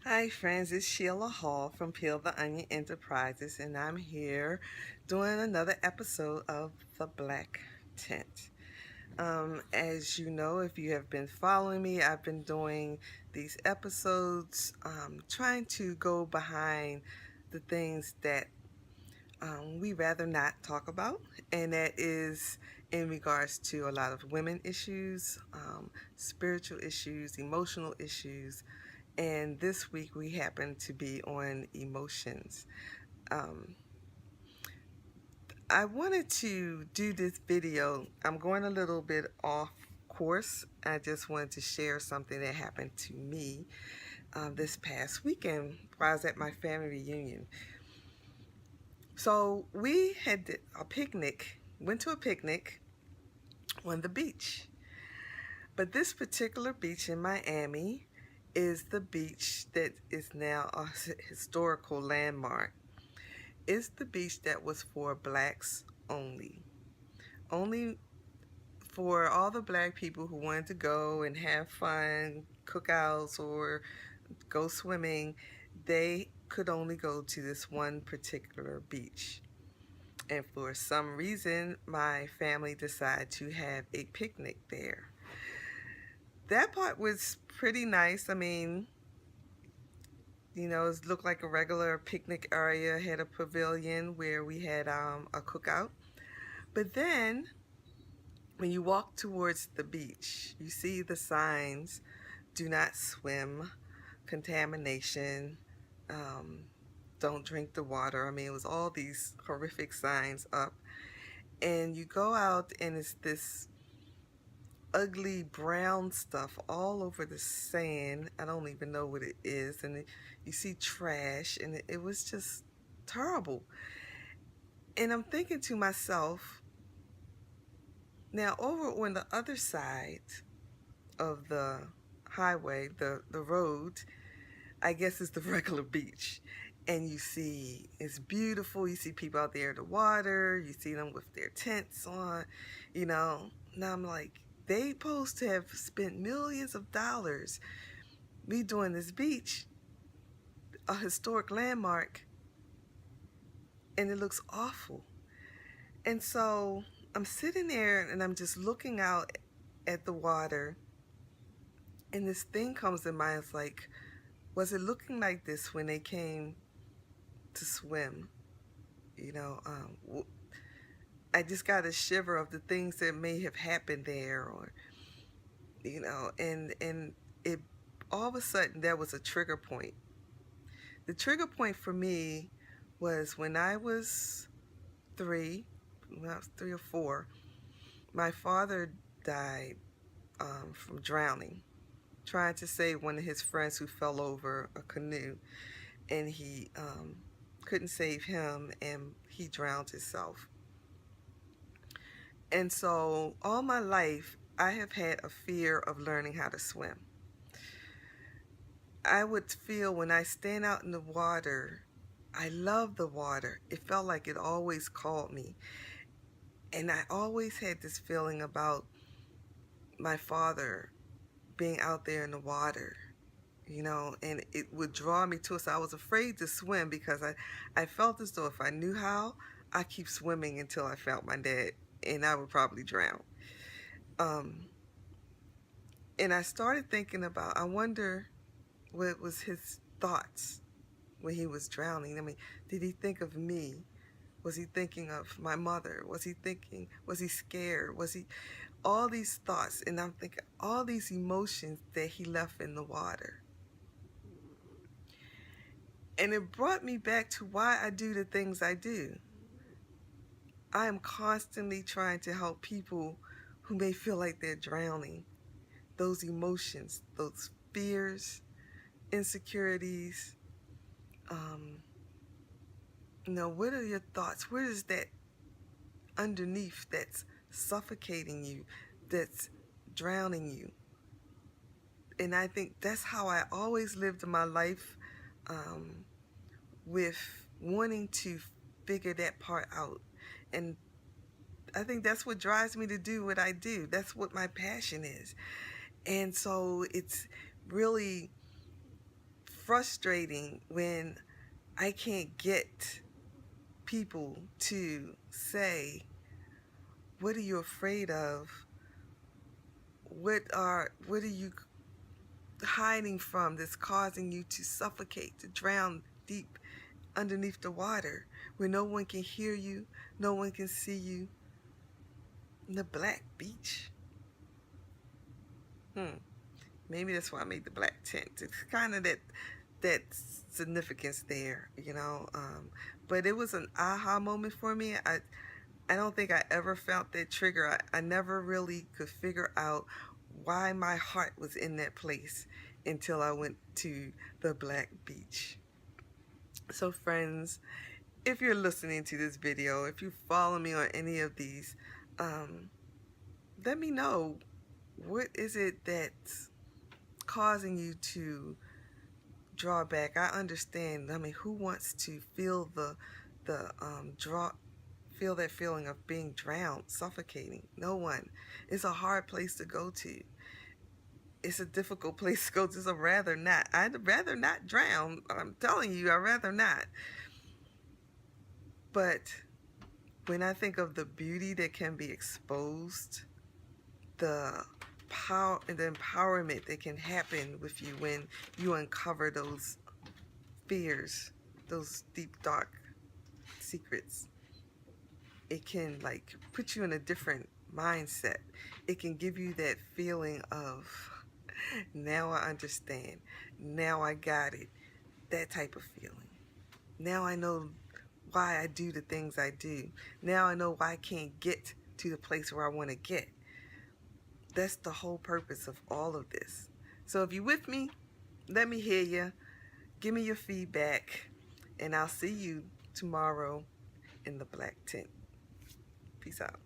Hi friends, it's Sheila Hall from Peel the Onion Enterprises, and I'm here doing another episode of The Black Tent. As you know, if you have been following me, I've been doing these episodes trying to go behind the things that we rather not talk about, and that is in regards to a lot of women issues, spiritual issues, emotional issues, and this week we happen to be on emotions. Um, I wanted to do this video. I'm going a little bit off course. I just wanted to share something that happened to me this past weekend while I was at my family reunion. So we had a picnic, went to a picnic on the beach. But this particular beach in Miami is the beach that is now a historical landmark. It's the beach that was for blacks only. Only for all the black people who wanted to go and have fun, cookouts, or go swimming, they could only go to this one particular beach. And for some reason, my family decided to have a picnic there. That part was pretty nice. I mean, it looked like a regular picnic area, had a pavilion where we had a cookout. But then when you walk towards the beach, you see the signs: do not swim, contamination, um, don't drink the water. I mean, it was all these horrific signs up. And you go out, and it's this ugly brown stuff all over the sand. I don't even know what it is. And you see trash, and it was just terrible. And I'm thinking to myself, now over on the other side of the highway, the road, I guess it's the regular beach. And you see it's beautiful. You see people out there in the water. You see them with their tents on, you know. Now I'm like, they supposed to have spent millions of dollars redoing this beach, a historic landmark, and it looks awful. And so I'm sitting there and I'm just looking out at the water, and this thing comes in mind. It's like, was it looking like this when they came to swim? You know, I just got a shiver of the things that may have happened there, or and it all of a sudden there was a trigger point. The trigger point for me was when I was three, when I was 3 or 4. My father died from drowning, trying to save one of his friends who fell over a canoe, and he couldn't save him, and he drowned himself. And so all my life, I have had a fear of learning how to swim. I would feel when I stand out in the water, I love the water. It felt like it always called me. And I always had this feeling about my father being out there in the water, and it would draw me to it. So I was afraid to swim because I felt as though if I knew how, I'd keep swimming until I found my dad, and I would probably drown. Um, and I started thinking about, I wonder what was his thoughts when he was drowning. I mean, did he think of me? Was he thinking of my mother? Was he scared? Was he, all these thoughts, and I'm thinking all these emotions that he left in the water. And it brought me back to why I do the things I do. I am constantly trying to help people who may feel like they're drowning. Those emotions, those fears, insecurities. Um, what are your thoughts? Where is that underneath that's suffocating you, that's drowning you? And I think that's how I always lived my life, with wanting to figure that part out. And I think that's what drives me to do what I do. That's what my passion is. And so it's really frustrating when I can't get people to say, what are you afraid of? What are you hiding from that's causing you to suffocate, to drown deep underneath the water where no one can hear you, no one can see you? In the black beach. Maybe that's why I made the black tent. It's kind of that significance there, you know. But it was an aha moment for me. I don't think I ever felt that trigger. I never really could figure out why my heart was in that place until I went to the black beach. So friends, if you're listening to this video, if you follow me on any of these, let me know, what is it that's causing you to draw back? I understand. I mean, who wants to feel feel that feeling of being drowned, suffocating? No one. It's a hard place to go to. It's a difficult place to go to. So I'd rather not drown. I'm telling you, I'd rather not. But when I think of the beauty that can be exposed, the power and the empowerment that can happen with you when you uncover those fears, those deep dark secrets, it can like put you in a different mindset. It can give you that feeling of, now I understand, now I got it, that type of feeling. Now I know why I do the things I do. Now I know why I can't get to the place where I want to get. That's the whole purpose of all of this. So if you're with me, let me hear you. Give me your feedback. And I'll see you tomorrow in the black tent. Peace out.